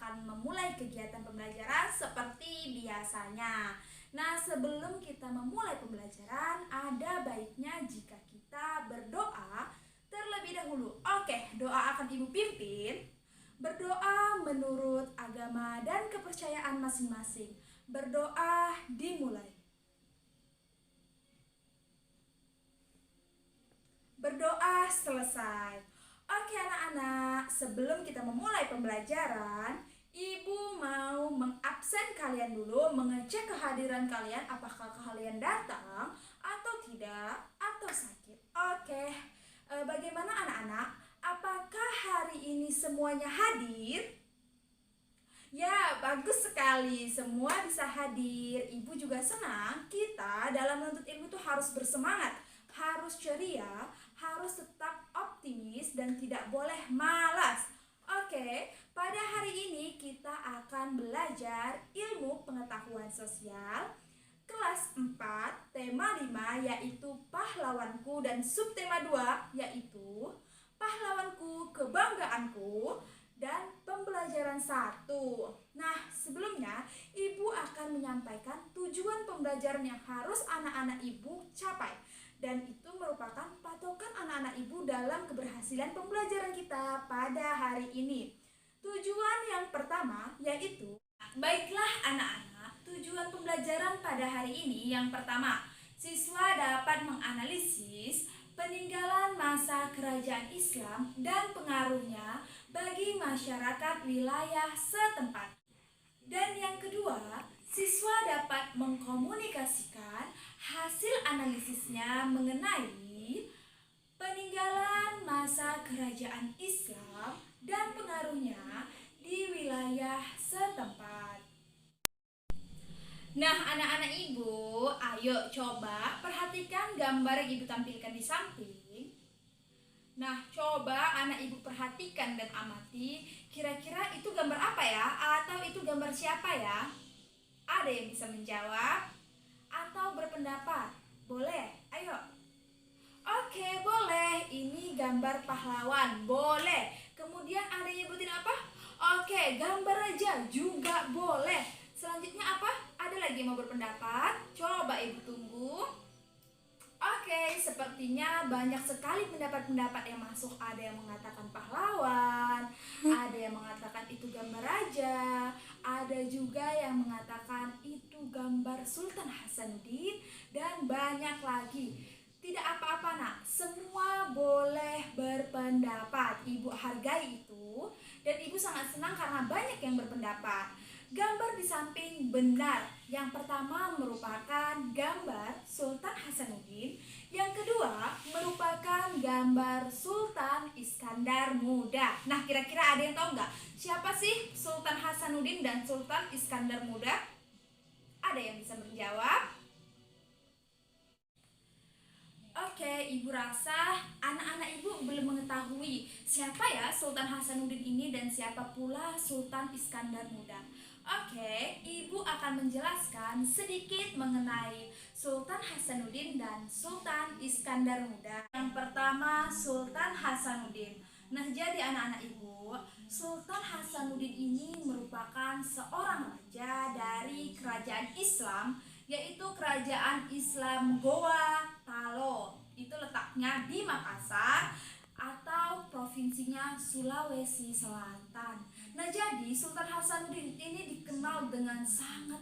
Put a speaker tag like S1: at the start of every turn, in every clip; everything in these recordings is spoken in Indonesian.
S1: akan memulai kegiatan pembelajaran seperti biasanya. Nah, sebelum kita memulai pembelajaran, ada baiknya jika kita berdoa terlebih dahulu. Oke, doa akan Ibu pimpin. Berdoa menurut agama dan kepercayaan masing-masing. Berdoa dimulai. Berdoa selesai. Oke anak-anak, sebelum kita memulai pembelajaran, Ibu mau mengabsen kalian dulu, mengecek kehadiran kalian, apakah kalian datang atau tidak, atau sakit. Oke, bagaimana anak-anak? Apakah hari ini semuanya hadir? Ya, bagus sekali. Semua bisa hadir. Ibu juga senang kita dalam menuntut ilmu itu harus bersemangat, harus ceria, harus tetap optimis dan tidak boleh malas. Oke, pada hari ini kita akan belajar ilmu pengetahuan sosial kelas 4, tema 5 yaitu pahlawanku dan subtema 2 yaitu pahlawanku, kebanggaanku dan pembelajaran 1. Nah, sebelumnya Ibu akan menyampaikan tujuan pembelajaran yang harus anak-anak Ibu capai. Dan itu merupakan patokan anak-anak Ibu dalam keberhasilan pembelajaran kita pada hari ini. Tujuan yang pertama yaitu, baiklah anak-anak, tujuan pembelajaran pada hari ini yang pertama, siswa dapat menganalisis peninggalan masa kerajaan Islam dan pengaruhnya bagi masyarakat wilayah setempat. Dan yang kedua, siswa dapat mengkomunikasikan hasil analisisnya mengenai peninggalan masa kerajaan Islam dan pengaruhnya di wilayah setempat. Nah, anak-anak Ibu, ayo coba perhatikan gambar yang Ibu tampilkan di samping. Nah, coba anak Ibu perhatikan dan amati, kira-kira itu gambar apa ya? Atau itu gambar siapa ya? Ada yang bisa menjawab atau berpendapat? Boleh, ayo. Oke, boleh. Ini gambar pahlawan, boleh. Kemudian ada yang nyebutin apa? Oke, gambar raja juga boleh. Selanjutnya apa? Ada lagi yang mau berpendapat? Coba Ibu tunggu. Oke, sepertinya banyak sekali pendapat-pendapat yang masuk. Ada yang mengatakan pahlawan, ada yang mengatakan itu gambar raja, ada juga yang mengatakan itu gambar Sultan Hasanuddin, dan banyak lagi. Tidak apa-apa nak, semua boleh berpendapat. Ibu hargai itu, dan Ibu sangat senang karena banyak yang berpendapat. Gambar di samping benar. Yang pertama merupakan gambar Sultan Hasanuddin. Yang kedua merupakan gambar Sultan Iskandar Muda. Nah, kira-kira ada yang tahu nggak? Siapa sih Sultan Hasanuddin dan Sultan Iskandar Muda? Ada yang bisa menjawab? Oke, Ibu rasa anak-anak Ibu belum mengetahui siapa ya Sultan Hasanuddin ini dan siapa pula Sultan Iskandar Muda. Oke, Ibu akan menjelaskan sedikit mengenai Sultan Hasanuddin dan Sultan Iskandar Muda. Yang pertama, Sultan Hasanuddin. Nah, jadi anak-anak Ibu, Sultan Hasanuddin ini merupakan seorang raja dari kerajaan Islam, yaitu kerajaan Islam Goa Talo. Itu letaknya di Makassar atau provinsinya Sulawesi Selatan. Nah, jadi Sultan Hasanuddin ini dikenal dengan sangat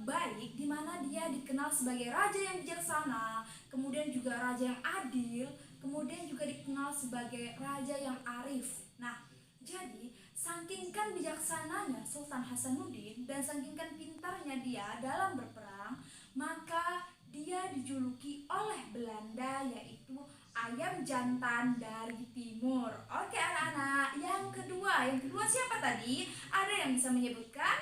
S1: baik, di mana dia dikenal sebagai raja yang bijaksana, kemudian juga raja yang adil, kemudian juga dikenal sebagai raja yang arif. Nah, jadi saking bijaksananya Sultan Hasanuddin dan saking pintarnya dia dalam berperang, maka dia dijuluki oleh Belanda yaitu ayam jantan dari timur. Oke anak-anak, yang kedua siapa tadi? Ada yang bisa menyebutkan?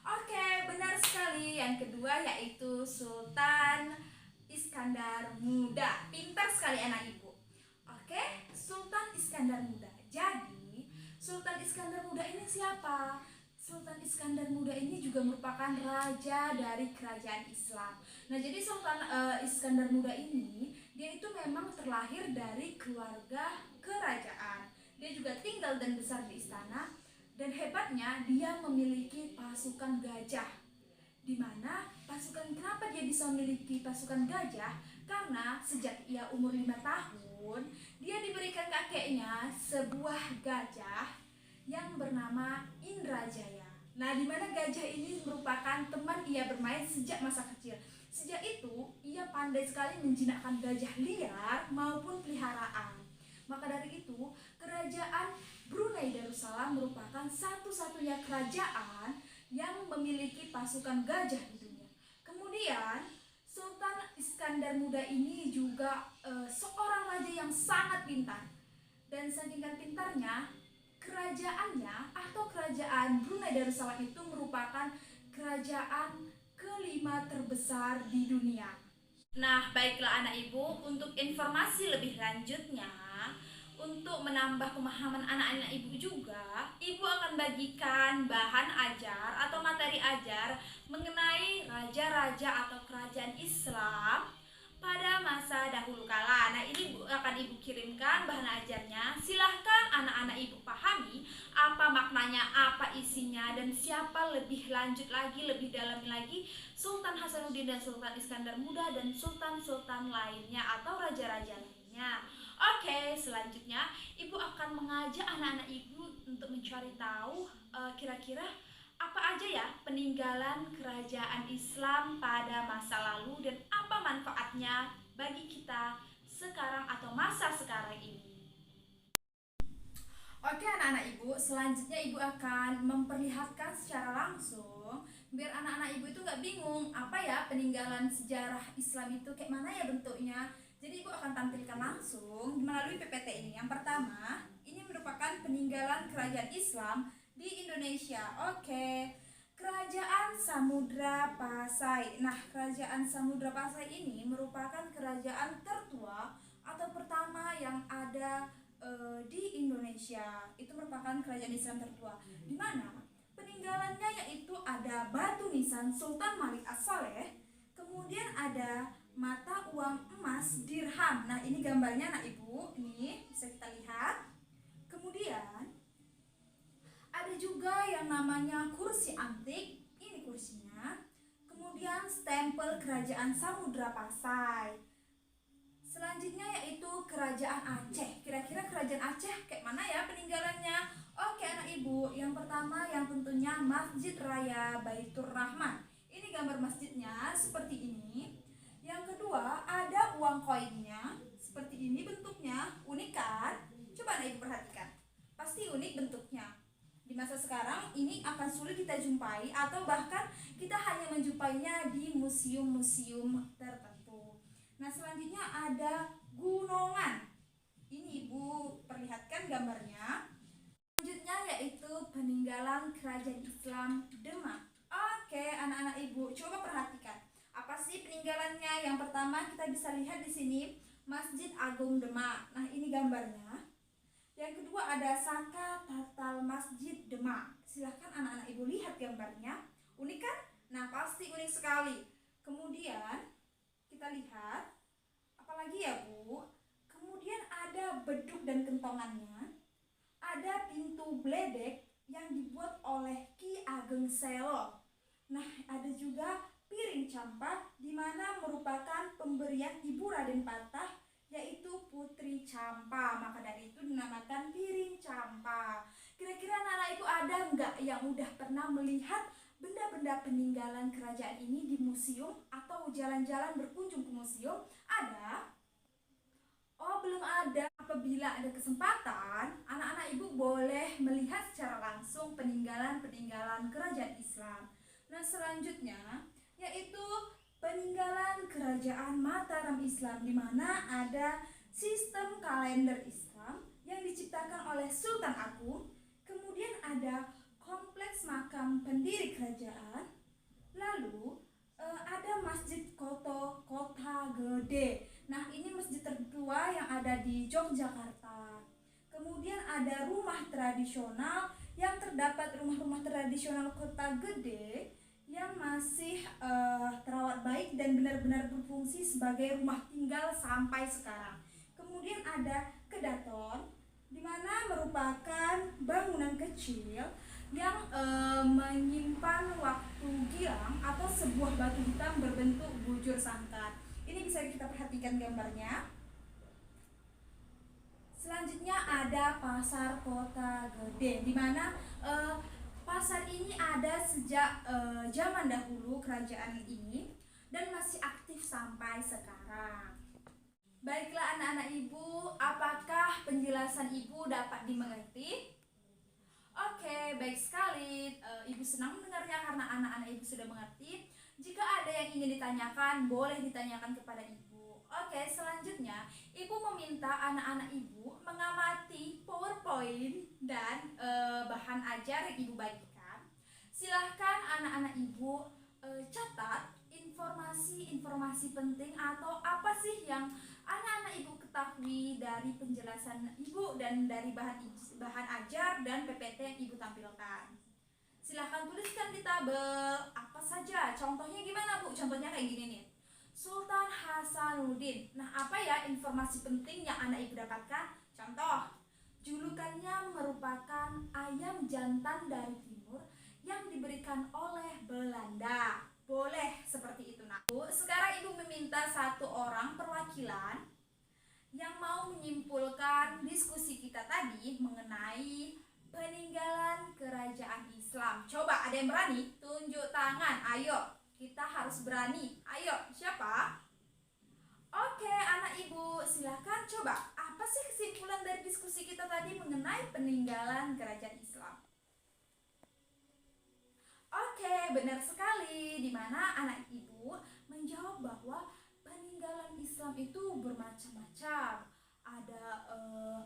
S1: Oke, benar sekali. Yang kedua yaitu Sultan Iskandar Muda. Pintar sekali anak Ibu. Oke, Sultan Iskandar Muda. Jadi, Sultan Iskandar Muda ini siapa? Sultan Iskandar Muda ini juga merupakan raja dari kerajaan Islam. Nah, jadi Sultan Iskandar Muda ini dia itu memang terlahir dari keluarga kerajaan. Dia juga tinggal dan besar di istana, dan hebatnya dia memiliki pasukan gajah. Di mana kenapa dia bisa memiliki pasukan gajah? Karena sejak ia umur 5 tahun, dia diberikan kakeknya sebuah gajah yang bernama Indrajaya. Nah, di mana gajah ini merupakan teman ia bermain sejak masa kecil. Sejak itu, ia pandai sekali menjinakkan gajah liar maupun peliharaan. Maka dari itu, kerajaan Brunei Darussalam merupakan satu-satunya kerajaan yang memiliki pasukan gajah di dunia. Kemudian, Sultan Iskandar Muda ini juga seorang raja yang sangat pintar. Dan saking pintarnya, kerajaannya atau kerajaan Brunei Darussalam itu merupakan kerajaan kelima terbesar di dunia. Nah, baiklah anak ibu, untuk informasi lebih lanjutnya, untuk menambah pemahaman anak-anak ibu juga, ibu akan bagikan bahan ajar atau materi ajar mengenai raja-raja atau kerajaan Islam pada masa dahulu kala. Nah, ini akan ibu kirimkan bahan ajarnya. Silahkan anak-anak ibu pahami apa maknanya, apa isinya, dan siapa lebih lanjut lagi, lebih dalam lagi Sultan Hasanuddin dan Sultan Iskandar Muda dan sultan-sultan lainnya atau raja-raja lainnya. Oke, selanjutnya ibu akan mengajak anak-anak ibu untuk mencari tahu kira-kira apa aja ya peninggalan kerajaan Islam pada masa lalu dan apa manfaatnya bagi kita sekarang atau masa sekarang ini. Oke anak-anak ibu, selanjutnya ibu akan memperlihatkan secara langsung biar anak-anak ibu itu nggak bingung apa ya peninggalan sejarah Islam itu kayak mana ya bentuknya. Jadi ibu akan tampilkan langsung melalui PPT ini. Yang pertama, ini merupakan peninggalan kerajaan Islam di Indonesia. Oke. Kerajaan Samudra Pasai. Nah, kerajaan Samudra Pasai ini merupakan kerajaan tertua atau pertama yang ada di Indonesia. Itu merupakan kerajaan Islam tertua. Di mana peninggalannya yaitu ada batu nisan Sultan Malik As-Saleh, kemudian ada mata uang emas dirham. Nah, ini gambarnya anak ibu, ini bisa kita lihat. Kemudian ada juga yang namanya kursi antik, ini kursinya. Kemudian stempel kerajaan Samudra Pasai. Selanjutnya yaitu kerajaan Aceh. Kira-kira kerajaan Aceh kayak mana ya peninggalannya? Oke anak ibu, yang pertama yang tentunya Masjid Raya Baitur Rahman. Ini gambar masjidnya seperti ini. Yang kedua ada uang koinnya seperti ini bentuknya, unik kan? Coba anak ibu perhatikan, pasti unik bentuknya. Di masa sekarang ini akan sulit kita jumpai atau bahkan kita hanya menjumpainya di museum-museum tertentu. Nah, selanjutnya ada gunungan. Ini ibu perlihatkan gambarnya. Selanjutnya yaitu peninggalan kerajaan Islam Demak. Oke, anak-anak ibu, coba perhatikan. Apa sih peninggalannya? Yang pertama kita bisa lihat di sini Masjid Agung Demak. Nah, ini gambarnya. Yang kedua ada Saka Tatal Masjid Demak. Silahkan anak-anak ibu lihat gambarnya. Unik kan? Nah, pasti unik sekali. Kemudian kita lihat apalagi ya Bu. Kemudian ada beduk dan kentongannya. Ada pintu bledek yang dibuat oleh Ki Ageng Selo. Nah, ada juga piring campak di mana merupakan pemberian Ibu Raden Patah yaitu Putri Campa. Maka dari itu dinamakan piring campa. Kira-kira anak-anak itu ada nggak yang udah pernah melihat benda-benda peninggalan kerajaan ini di museum atau jalan-jalan berkunjung ke museum? Ada? Oh, belum ada. Apabila ada kesempatan, anak-anak ibu boleh melihat secara langsung peninggalan-peninggalan kerajaan Islam. Nah, selanjutnya yaitu peninggalan kerajaan Mataram Islam, di mana ada sistem kalender Islam yang diciptakan oleh Sultan Agung. Kemudian ada kompleks makam pendiri kerajaan. Lalu ada Masjid Kota Gede. Nah, ini masjid tertua yang ada di Yogyakarta. Kemudian ada rumah tradisional yang terdapat rumah-rumah tradisional Kota Gede yang masih terawat baik dan benar-benar berfungsi sebagai rumah tinggal sampai sekarang. Kemudian ada Kedaton, di mana merupakan bangunan kecil yang menyimpan waktu gilang atau sebuah batu hitam berbentuk bujur sangkar. Ini bisa kita perhatikan gambarnya. Selanjutnya ada pasar kota gede, di mana pasar ini ada sejak zaman dahulu kerajaan ini dan masih aktif sampai sekarang. Baiklah anak-anak ibu, apakah penjelasan ibu dapat dimengerti? Oke, baik sekali. Ibu senang mendengarnya karena anak-anak ibu sudah mengerti. Jika ada yang ingin ditanyakan, boleh ditanyakan kepada ibu. Oke, selanjutnya ibu meminta anak-anak ibu mengamati PowerPoint dan bahan ajar yang ibu bagikan. Silahkan anak-anak ibu catat informasi-informasi penting atau apa sih yang anak-anak ibu ketahui dari penjelasan ibu dan dari bahan ajar dan PPT yang ibu tampilkan. Silahkan tuliskan di tabel apa saja. Contohnya gimana bu? Contohnya kayak gini nih. Sultan Hasanuddin. Nah, apa ya informasi penting yang anak ibu dapatkan? Contoh, julukannya merupakan ayam jantan dari timur yang diberikan oleh Belanda. Boleh seperti itu. Nah, Bu, sekarang ibu meminta satu orang perwakilan yang mau menyimpulkan diskusi kita tadi mengenai peninggalan kerajaan Islam. Coba ada yang berani? Tunjuk tangan. Ayo, kita harus berani. Ayo, siapa? Oke, anak ibu, silahkan coba. Apa sih kesimpulan dari diskusi kita tadi mengenai peninggalan kerajaan Islam? Oke, benar sekali. Di mana anak ibu menjawab bahwa peninggalan Islam itu bermacam-macam. Ada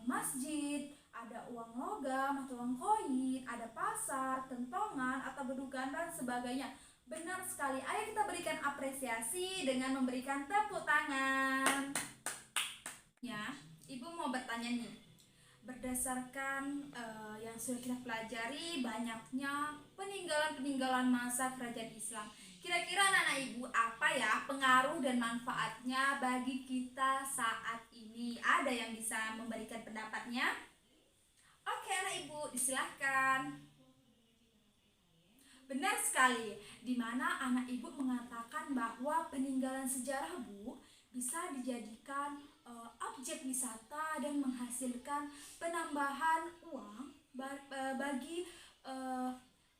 S1: masjid, ada uang logam atau uang koin, ada pasar, kentongan atau bedukan dan sebagainya. Benar sekali. Ayo kita berikan apresiasi dengan memberikan tepuk tangan. Ya, ibu mau bertanya nih. Berdasarkan yang sudah kita pelajari, banyaknya peninggalan-peninggalan masa kerajaan Islam. Kira-kira anak-anak ibu apa ya pengaruh dan manfaatnya bagi kita saat ini? Ada yang bisa memberikan pendapatnya? Oke anak ibu, disilahkan. Benar sekali, di mana anak ibu mengatakan bahwa peninggalan sejarah bu bisa dijadikan objek wisata dan menghasilkan penambahan uang bagi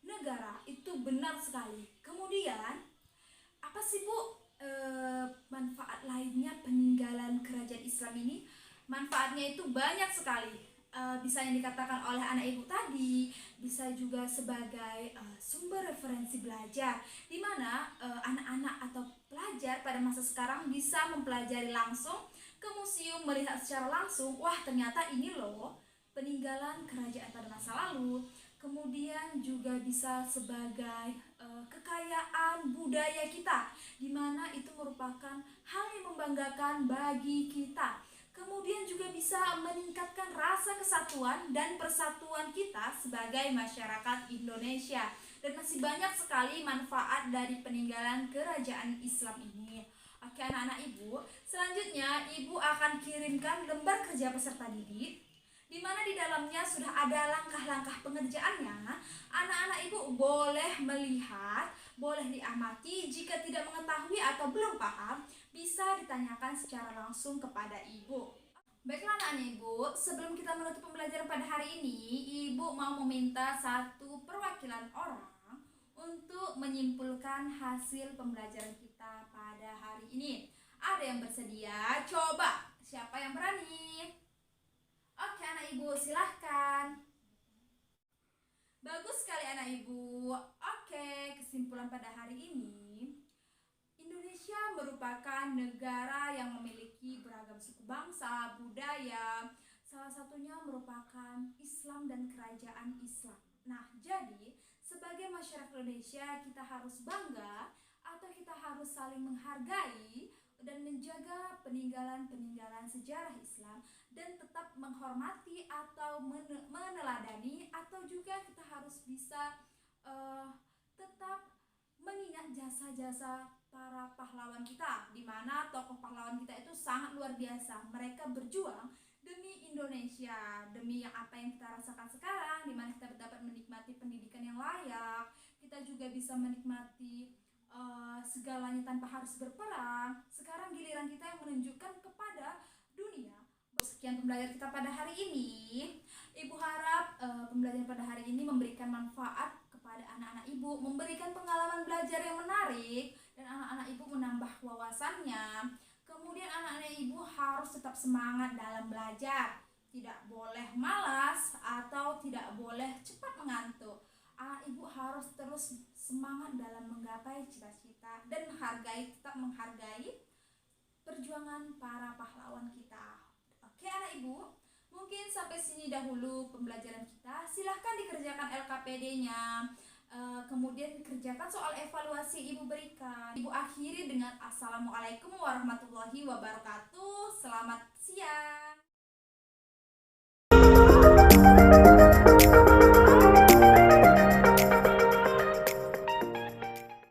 S1: negara. Itu benar sekali. Kemudian apa sih bu manfaat lainnya peninggalan kerajaan Islam ini? Manfaatnya itu banyak sekali. Bisa yang dikatakan oleh anak ibu tadi, bisa juga sebagai sumber referensi belajar, di mana anak-anak atau pelajar pada masa sekarang bisa mempelajari langsung ke museum, melihat secara langsung, wah ternyata ini loh peninggalan kerajaan pada masa lalu. Kemudian juga bisa sebagai kekayaan budaya kita, di mana itu merupakan hal yang membanggakan bagi kita. Kemudian juga bisa meningkatkan rasa kesatuan dan persatuan kita sebagai masyarakat Indonesia. Dan masih banyak sekali manfaat dari peninggalan kerajaan Islam ini. Oke anak-anak ibu, selanjutnya ibu akan kirimkan lembar kerja peserta didik, di mana di dalamnya sudah ada langkah-langkah pengerjaannya. Anak-anak ibu boleh melihat, boleh diamati. Jika tidak mengetahui atau belum paham, bisa ditanyakan secara langsung kepada ibu. Baiklah anak-anak ibu, sebelum kita menutup pembelajaran pada hari ini, ibu mau meminta satu perwakilan orang untuk menyimpulkan hasil pembelajaran kita pada hari ini. Ada yang bersedia? Coba, siapa yang berani? Oke anak ibu, silahkan. Bagus sekali anak ibu. Oke, kesimpulan pada hari ini, Indonesia merupakan negara yang memiliki beragam suku bangsa, budaya. Salah satunya merupakan Islam dan kerajaan Islam. Nah, jadi sebagai masyarakat Indonesia kita harus bangga atau kita harus saling menghargai dan menjaga peninggalan-peninggalan sejarah Islam dan tetap menghormati atau meneladani, atau juga kita harus bisa tetap mengingat jasa-jasa para pahlawan kita, di mana tokoh pahlawan kita itu sangat luar biasa. Mereka berjuang demi Indonesia, demi yang apa yang kita rasakan sekarang, di mana kita dapat menikmati pendidikan yang layak, kita juga bisa menikmati segalanya tanpa harus berperang. Sekarang giliran kita yang menunjukkan kepada dunia. Sekian pembelajaran kita pada hari ini. Ibu harap pembelajaran pada hari ini memberikan manfaat kepada anak-anak ibu, memberikan pengalaman belajar yang menarik, dan anak-anak ibu menambah wawasannya. Kemudian anak-anak ibu harus tetap semangat dalam belajar, tidak boleh malas atau tidak boleh cepat mengantuk. Anak ibu harus terus semangat dalam menggapai cita-cita dan tetap menghargai perjuangan para pahlawan kita. Oke anak ibu, mungkin sampai sini dahulu pembelajaran kita. Silahkan dikerjakan LKPD-nya. Kemudian kerjakan soal evaluasi ibu berikan. Ibu akhiri dengan Assalamualaikum warahmatullahi wabarakatuh. Selamat siang.